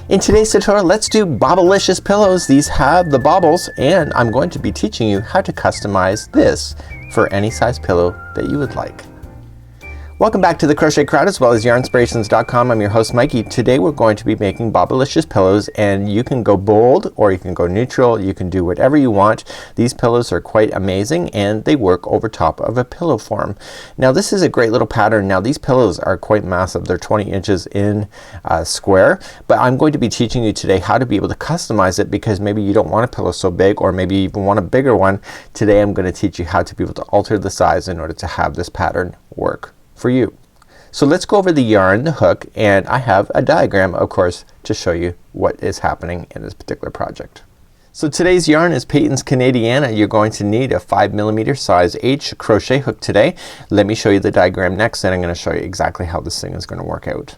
In today's tutorial, let's do Bobble-licious pillows. These have the bobbles, and I'm going to be teaching you how to customize this for any size pillow that you would like. Welcome back to the Crochet Crowd as well as yarnspirations.com. I'm your host Mikey. Today we're going to be making Bobble-licious pillows, and you can go bold or you can go neutral. You can do whatever you want. These pillows are quite amazing and they work over top of a pillow form. Now this is a great little pattern. Now these pillows are quite massive. They're 20 inches in square, but I'm going to be teaching you today how to be able to customize it because maybe you don't want a pillow so big or maybe you even want a bigger one. Today I'm going to teach you how to be able to alter the size in order to have this pattern work for you. So let's go over the yarn, the hook, and I have a diagram of course to show you what is happening in this particular project. So today's yarn is Peyton's Canadiana. You're going to need a 5mm size H crochet hook today. Let me show you the diagram next, and I'm going to show you exactly how this thing is going to work out.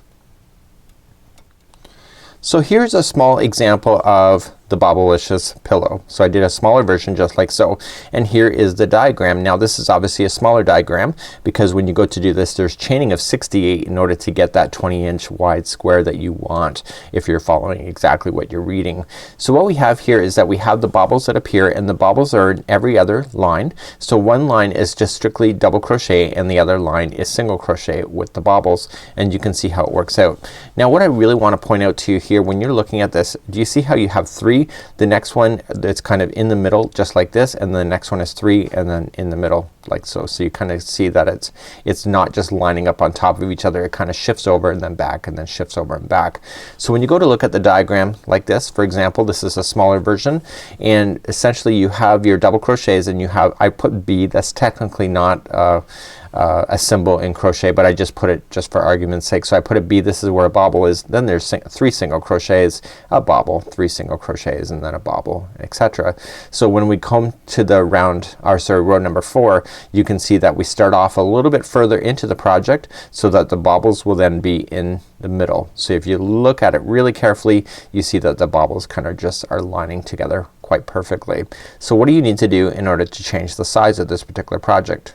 So here's a small example of the Bobble-licious pillow. So I did a smaller version just like so, and here is the diagram. Now this is obviously a smaller diagram because when you go to do this there's chaining of 68 in order to get that 20-inch wide square that you want if you're following exactly what you're reading. So what we have here is that we have the bobbles that appear, and the bobbles are in every other line. So one line is just strictly double crochet and the other line is single crochet with the bobbles, and you can see how it works out. Now what I really want to point out to you here when you're looking at this, do you see how you have 3? The next one that's kind of in the middle just like this, and the next one is 3 and then in the middle like so. So you kind of see that it's not just lining up on top of each other. It kind of shifts over and then back and then shifts over and back. So when you go to look at the diagram like this, for example, this is a smaller version, and essentially you have your double crochets and you have, I put B, that's technically not a symbol in crochet, but I just put it just for argument's sake. So I put a B, this is where a bobble is, then there's 3 single crochets, a bobble, 3 single crochets, and then a bobble, etc. So when we come to the row number 4, you can see that we start off a little bit further into the project so that the bobbles will then be in the middle. So if you look at it really carefully, you see that the bobbles kind of just are lining together quite perfectly. So what do you need to do in order to change the size of this particular project?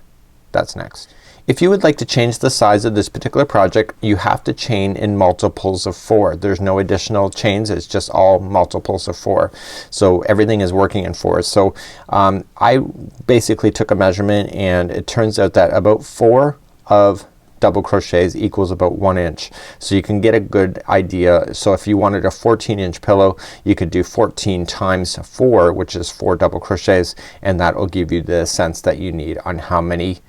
That's next. If you would like to change the size of this particular project, you have to chain in multiples of 4. There's no additional chains, it's just all multiples of 4. So everything is working in 4. So I basically took a measurement, and it turns out that about 4 of double crochets equals about 1 inch. So you can get a good idea. So if you wanted a 14-inch pillow, you could do 14 times 4, which is 4 double crochets, and that will give you the sense that you need on how many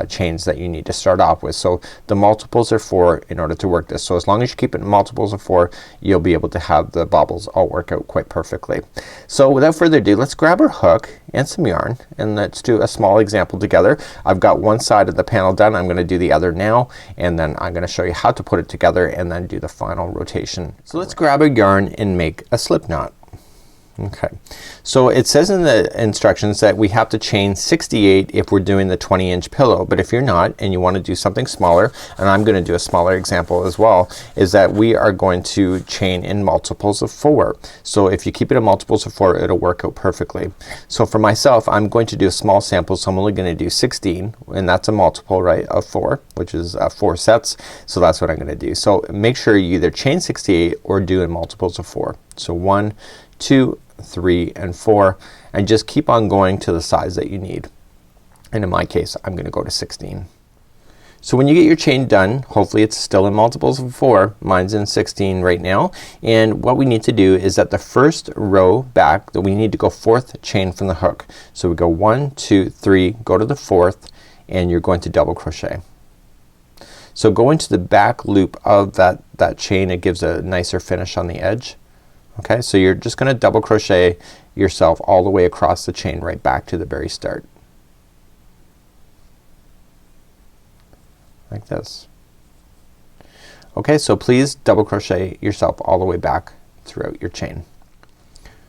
chains that you need to start off with. So the multiples are 4 in order to work this. So as long as you keep it in multiples of 4, you'll be able to have the bobbles all work out quite perfectly. So without further ado, let's grab our hook and some yarn, and let's do a small example together. I've got one side of the panel done. I'm gonna do the other now, and then I'm gonna show you how to put it together and then do the final rotation. So let's grab our yarn and make a slip knot. Okay, so it says in the instructions that we have to chain 68 if we're doing the 20-inch pillow, but if you're not and you want to do something smaller, and I'm gonna do a smaller example as well, is that we are going to chain in multiples of 4. So if you keep it in multiples of 4, it'll work out perfectly. So for myself, I'm going to do a small sample, so I'm only gonna do 16, and that's a multiple, right, of 4, which is 4 sets. So that's what I'm gonna do. So make sure you either chain 68 or do in multiples of 4. So 1, 2, 3, and 4, and just keep on going to the size that you need. And in my case I'm gonna go to 16. So when you get your chain done, hopefully it's still in multiples of 4. Mine's in 16 right now, and what we need to do is that the first row back that we need to go 4th chain from the hook. So we go 1, 2, 3, go to the 4th, and you're going to double crochet. So go into the back loop of that chain. It gives a nicer finish on the edge. Okay, so you're just gonna double crochet yourself all the way across the chain right back to the very start. Like this. Okay, so please double crochet yourself all the way back throughout your chain.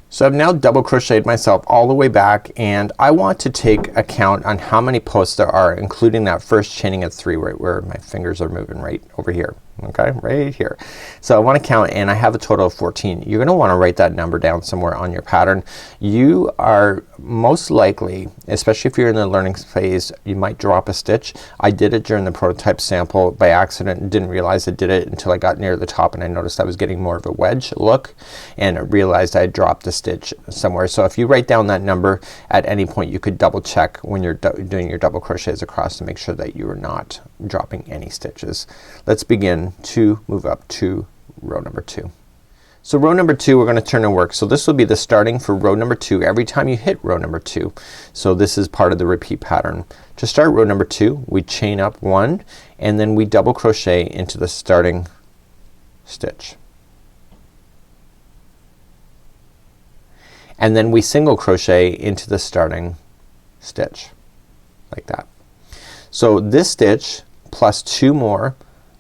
So I've now double crocheted myself all the way back, and I want to take a count on how many posts there are, including that first chaining of 3 right where my fingers are moving right over here. okay, right here. So I want to count, and I have a total of 14. You're gonna want to write that number down somewhere on your pattern. You are most likely, especially if you're in the learning phase, you might drop a stitch. I did it during the prototype sample by accident and didn't realize I did it until I got near the top, and I noticed I was getting more of a wedge look, and I realized I had dropped a stitch somewhere. So if you write down that number at any point, you could double check when you're doing your double crochets across to make sure that you are not dropping any stitches. Let's begin to move up to row number 2. So row number 2, we're gonna turn and work. So this will be the starting for row number 2 every time you hit row number 2. So this is part of the repeat pattern. To start row number 2, we chain up 1 and then we double crochet into the starting stitch. And then we single crochet into the starting stitch like that. So this stitch plus 2 more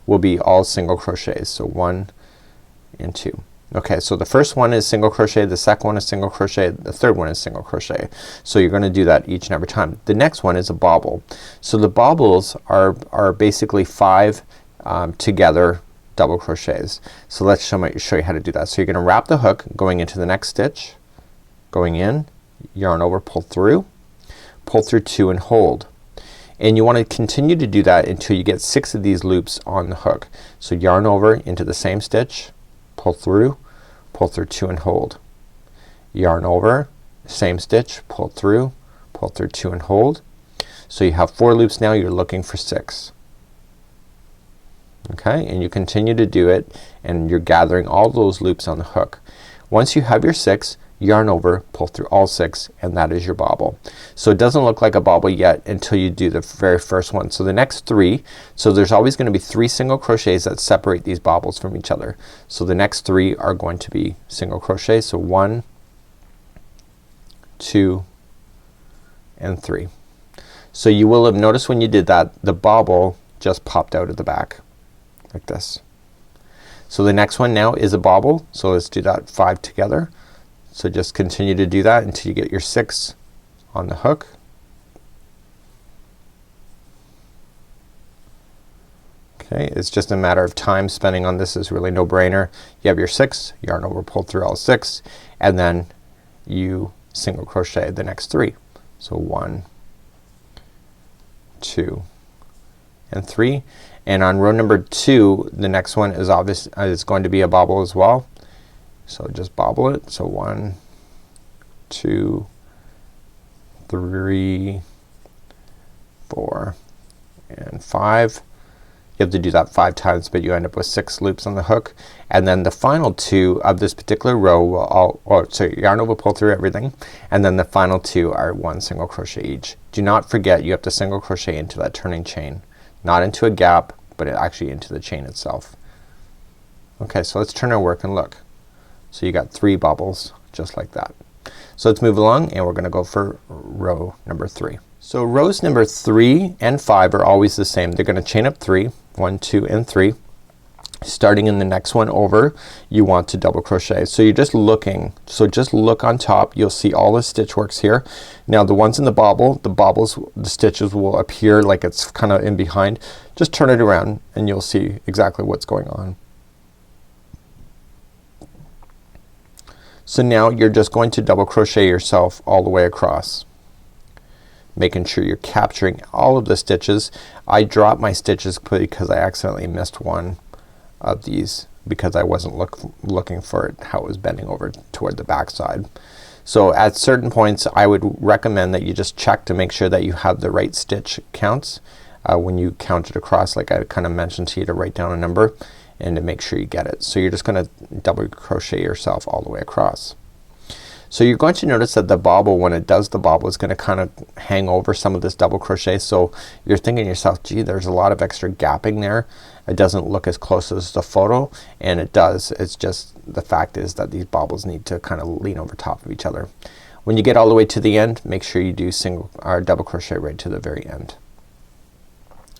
will be all single crochets. So 1 and 2. Okay, so the first one is single crochet, the second one is single crochet, the third one is single crochet. So you're gonna do that each and every time. The next one is a bobble. So the bobbles are basically 5 together double crochets. So let's show you how to do that. So you're gonna wrap the hook going into the next stitch, going in, yarn over, pull through 2 and hold. And you want to continue to do that until you get 6 of these loops on the hook. So yarn over into the same stitch, pull through 2 and hold. Yarn over, same stitch, pull through 2 and hold. So you have 4 loops now, you're looking for 6. Okay, and you continue to do it and you're gathering all those loops on the hook. Once you have your 6, yarn over, pull through all 6, and that is your bobble. So it doesn't look like a bobble yet until you do the very first one. So the next 3, so there's always gonna be 3 single crochets that separate these bobbles from each other. So the next 3 are going to be single crochet. So 1, 2 and 3. So you will have noticed when you did that the bobble just popped out of the back like this. So the next one now is a bobble. So let's do that 5 together. So just continue to do that until you get your 6 on the hook. Okay, it's just a matter of time spending on this. Is really no brainer. You have your 6, yarn over, pull through all 6, and then you single crochet the next 3. So 1, 2 and 3. And on row number 2 the next one is going to be a bobble as well. So just bobble it. So 1, 2, 3, 4 and 5. You have to do that 5 times, but you end up with 6 loops on the hook. And then the final 2 of this particular row will so yarn over, pull through everything, and then the final 2 are 1 single crochet each. Do not forget you have to single crochet into that turning chain, not into a gap, but actually into the chain itself. Okay, so let's turn our work and look. So you got 3 bobbles just like that. So let's move along and we're gonna go for row number 3. So rows number 3 and 5 are always the same. They're gonna chain up 3, 1, 2 and 3. Starting in the next one over, you want to double crochet. So you're just looking. So just look on top. You'll see all the stitch works here. Now the ones in the bobbles, the stitches will appear like it's kind of in behind. Just turn it around and you'll see exactly what's going on. So now you're just going to double crochet yourself all the way across, making sure you're capturing all of the stitches. I dropped my stitches because I accidentally missed one of these because I wasn't looking for it, how it was bending over toward the back side. So at certain points I would recommend that you just check to make sure that you have the right stitch counts when you count it across, like I kind of mentioned to you, to write down a number and to make sure you get it. So you're just gonna double crochet yourself all the way across. So you're going to notice that the bobble, when it does the bobble, is gonna kind of hang over some of this double crochet. So you're thinking to yourself, gee, there's a lot of extra gapping there. It doesn't look as close as the photo, and it does. It's just the fact is that these bobbles need to kind of lean over top of each other. When you get all the way to the end, make sure you do single or double crochet right to the very end.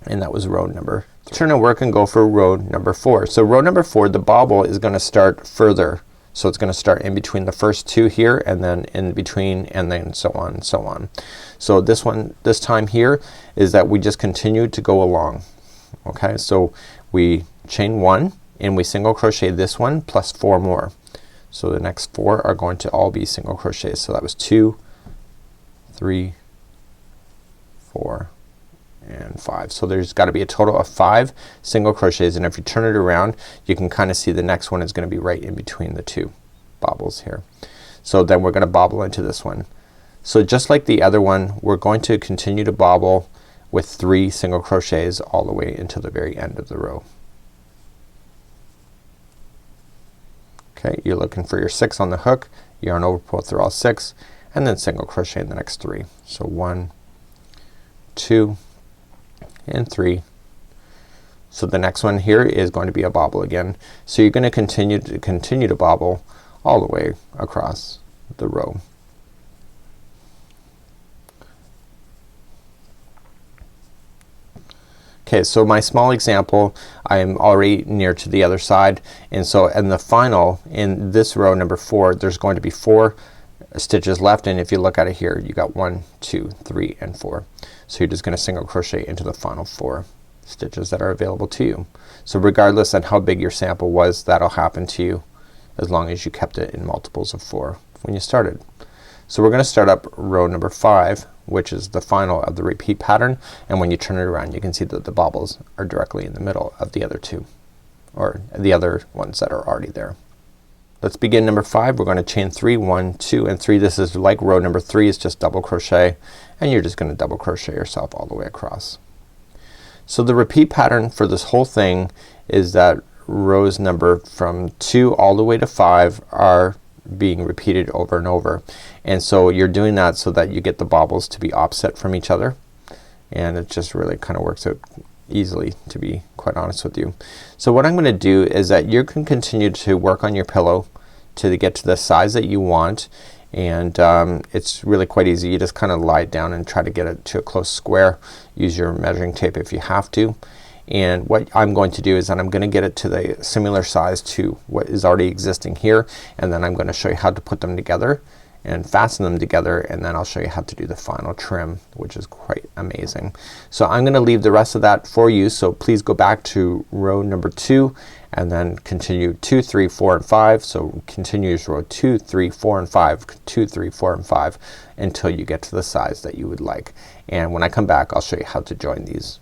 And that was row number 3. Turn and work and go for row number 4. So row number 4, the bobble is gonna start further. So it's gonna start in between the first 2 here, and then in between, and then so on and so on. So this time here is that we just continue to go along. Okay, so we chain 1 and we single crochet this one plus 4 more. So the next 4 are going to all be single crochets. So that was 2, 3, 4 and 5. So there's got to be a total of 5 single crochets, and if you turn it around you can kind of see the next one is going to be right in between the two bobbles here. So then we're going to bobble into this one. So just like the other one, we're going to continue to bobble with 3 single crochets all the way until the very end of the row. Okay, you're looking for your 6 on the hook, yarn over, pull through all 6, and then single crochet in the next 3. So 1, 2 and 3. So the next one here is going to be a bobble again. So you're going to continue to bobble all the way across the row. Okay, so my small example, I am already near to the other side, and so in the final, in this row number 4, there's going to be 4 stitches left, and if you look at it here you got 1, 2, 3 and 4. So you're just gonna single crochet into the final 4 stitches that are available to you. So regardless on how big your sample was, that'll happen to you as long as you kept it in multiples of 4 when you started. So we're gonna start up row number 5, which is the final of the repeat pattern, and when you turn it around you can see that the bobbles are directly in the middle of the other 2, or the other ones that are already there. Let's begin number 5. We're going to chain 3, 1, 2 and 3. This is like row number 3, is just double crochet, and you're just gonna double crochet yourself all the way across. So the repeat pattern for this whole thing is that rows number from 2 all the way to 5 are being repeated over and over, and so you're doing that so that you get the bobbles to be offset from each other, and it just really kind of works out easily, to be quite honest with you. So what I'm gonna do is that you can continue to work on your pillow to get to the size that you want, and it's really quite easy. You just kind of lie down and try to get it to a close square. Use your measuring tape if you have to, and what I'm going to do is that I'm gonna get it to the similar size to what is already existing here, and then I'm gonna show you how to put them together and fasten them together, and then I'll show you how to do the final trim, which is quite amazing. So I'm gonna leave the rest of that for you, so please go back to row number 2 and then continue 2, 3, 4 and 5. So continue row 2, 3, 4 and 5, 2, 3, 4 and 5 until you get to the size that you would like, and when I come back I'll show you how to join these.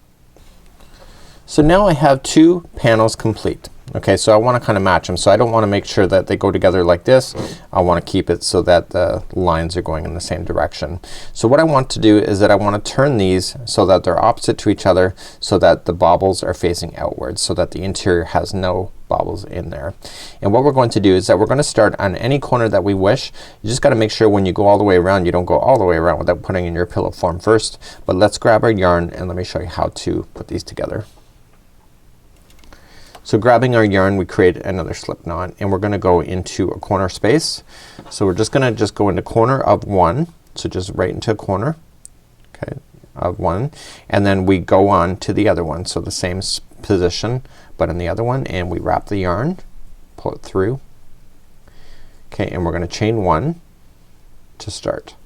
So now I have 2 panels complete. Okay, so I want to kind of match them. So I don't want to make sure that they go together like this. I want to keep it so that the lines are going in the same direction. So what I want to do is that I want to turn these so that they're opposite to each other, so that the bobbles are facing outwards, so that the interior has no bobbles in there. And what we're going to do is that we're going to start on any corner that we wish. You just got to make sure when you go all the way around you don't go all the way around without putting in your pillow form first. But let's grab our yarn and let me show you how to put these together. So grabbing our yarn, we create another slip knot, and we're gonna go into a corner space. So we're just gonna go into corner of 1, so just right into a corner, okay, of 1, and then we go on to the other one. So the same position but in the other one, and we wrap the yarn, pull it through, okay, and we're gonna chain 1 to start.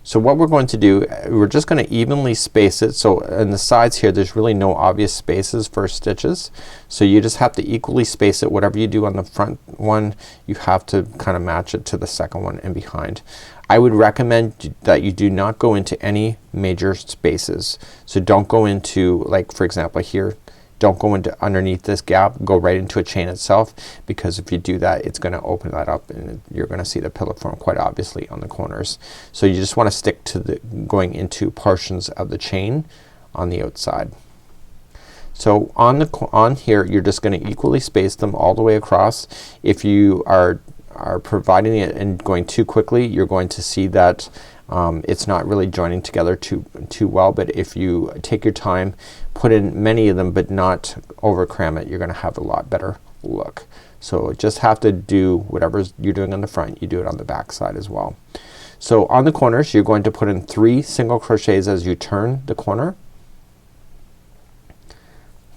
So what we're going to do, we're just gonna evenly space it. So in the sides here there's really no obvious spaces for stitches, so you just have to equally space it. Whatever you do on the front one you have to kind of match it to the second one and behind. I would recommend that you do not go into any major spaces. So don't go into, like for example here, don't go into underneath this gap, go right into a chain itself, because if you do that it's gonna open that up and you're gonna see the pillow form quite obviously on the corners. So you just want to stick to the going into portions of the chain on the outside. So on here you're just gonna equally space them all the way across. If you are providing it and going too quickly you're going to see that it's not really joining together too well, but if you take your time, put in many of them but not over cram it, you're gonna have a lot better look. So just have to do whatever you're doing on the front, you do it on the back side as well. So on the corners you're going to put in 3 single crochets as you turn the corner.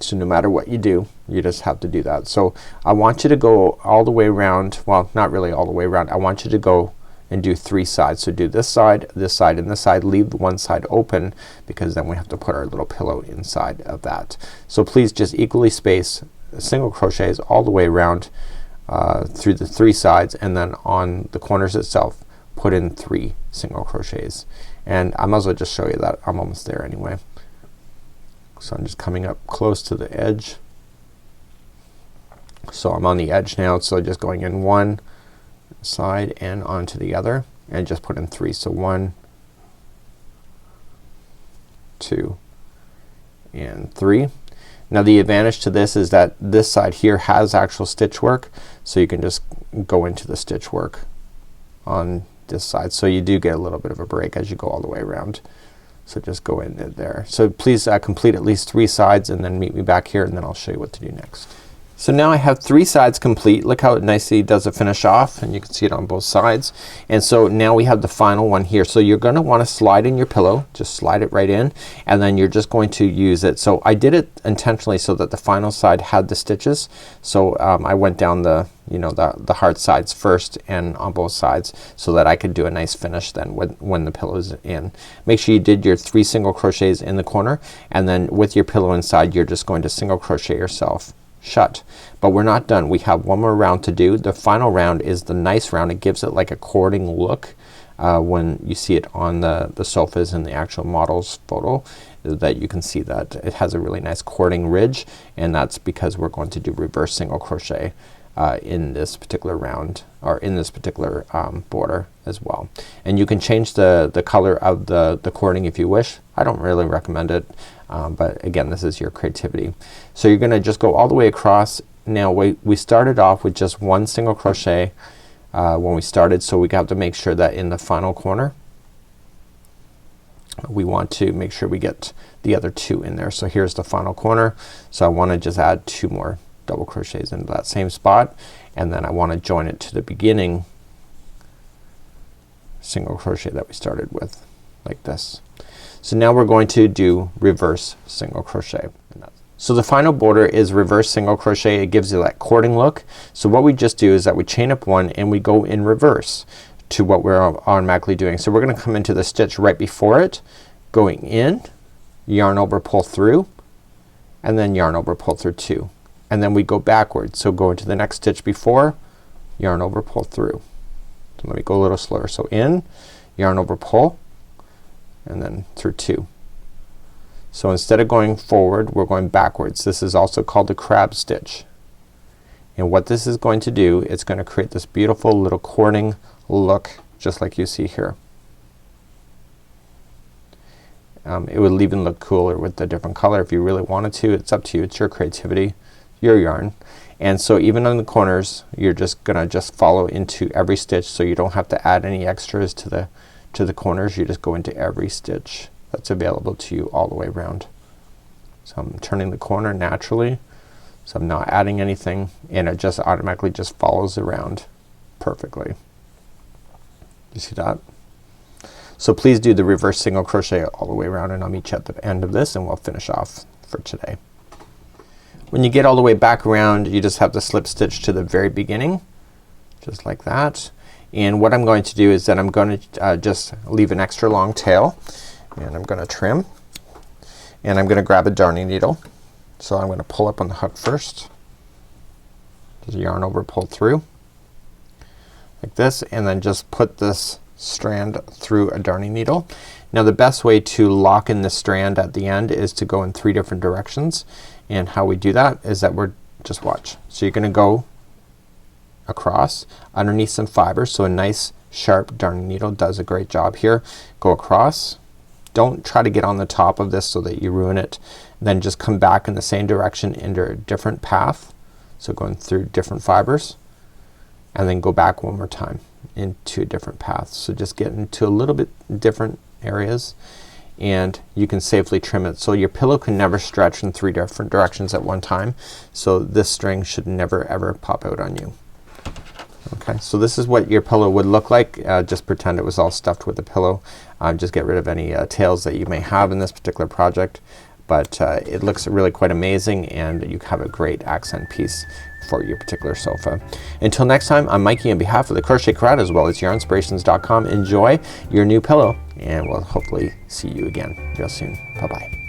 So no matter what you do you just have to do that. So I want you to go all the way around, well not really all the way around, I want you to go and do 3 sides. So do this side, and this side. Leave one side open because then we have to put our little pillow inside of that. So please just equally space single crochets all the way around through the 3 sides, and then on the corners itself put in 3 single crochets. And I might as well just show you that I'm almost there anyway. So I'm just coming up close to the edge. So I'm on the edge now, so just going in one side and onto the other and just put in 3. So 1, 2 and 3. Now the advantage to this is that this side here has actual stitch work, so you can just go into the stitch work on this side, so you do get a little bit of a break as you go all the way around. So just go in there. So please complete at least 3 sides and then meet me back here, and then I'll show you what to do next. So now I have 3 sides complete. Look how it nicely does a finish off, and you can see it on both sides. And so now we have the final one here. So you're gonna want to slide in your pillow, just slide it right in, and then you're just going to use it. So I did it intentionally so that the final side had the stitches. So I went down the the hard sides first and on both sides so that I could do a nice finish then when the pillow is in. Make sure you did your 3 single crochets in the corner, and then with your pillow inside you're just going to single crochet yourself shut. But we're not done. We have one more round to do. The final round is the nice round. It gives it like a cording look when you see it on the sofas in the actual model's photo, that you can see that it has a really nice cording ridge, and that's because we're going to do reverse single crochet in this particular round, or in this particular border as well. And you can change the color of the cording if you wish. I don't really recommend it, but again, this is your creativity. So you're gonna just go all the way across. Now we started off with just 1 single crochet when we started, so we have to make sure that in the final corner we want to make sure we get the other 2 in there. So here's the final corner, so I want to just add 2 more double crochets into that same spot, and then I want to join it to the beginning single crochet that we started with, like this. So now we're going to do reverse single crochet. So the final border is reverse single crochet. It gives you that cording look. So what we just do is that we chain up 1 and we go in reverse to what we're automatically doing. So we're gonna come into the stitch right before it, going in, yarn over, pull through, and then yarn over, pull through 2, and then we go backwards. So go into the next stitch before, yarn over, pull through. So let me go a little slower. So in, yarn over, pull, and then through 2. So instead of going forward, we're going backwards. This is also called the crab stitch. And what this is going to do, it's going to create this beautiful little cording look, just like you see here. It would even look cooler with the different color if you really wanted to. It's up to you. It's your creativity, your yarn. And so even on the corners, you're just gonna follow into every stitch, so you don't have to add any extras to the corners. You just go into every stitch that's available to you all the way around. So I'm turning the corner naturally, so I'm not adding anything, and it just automatically just follows around perfectly. You see that? So please do the reverse single crochet all the way around, and I'll meet you at the end of this and we'll finish off for today. When you get all the way back around, you just have to slip stitch to the very beginning, just like that. And what I'm going to do is that I'm going to just leave an extra long tail, and I'm gonna trim, and I'm gonna grab a darning needle. So I'm gonna pull up on the hook first, just yarn over, pull through like this, and then just put this strand through a darning needle. Now the best way to lock in the strand at the end is to go in 3 different directions, and how we do that is that we're just watch. So you're gonna go across underneath some fibers, so a nice sharp darning needle does a great job here. Go across. Don't try to get on the top of this so that you ruin it. Then just come back in the same direction into a different path, so going through different fibers, and then go back one more time into a different path. So just get into a little bit different areas, and you can safely trim it. So your pillow can never stretch in 3 different directions at one time, so this string should never ever pop out on you. Okay, so this is what your pillow would look like. Just pretend it was all stuffed with a pillow. Just get rid of any tails that you may have in this particular project, but it looks really quite amazing, and you have a great accent piece for your particular sofa. Until next time, I'm Mikey on behalf of the Crochet Crowd as well as yarnspirations.com. Enjoy your new pillow, and we'll hopefully see you again real soon. Bye bye.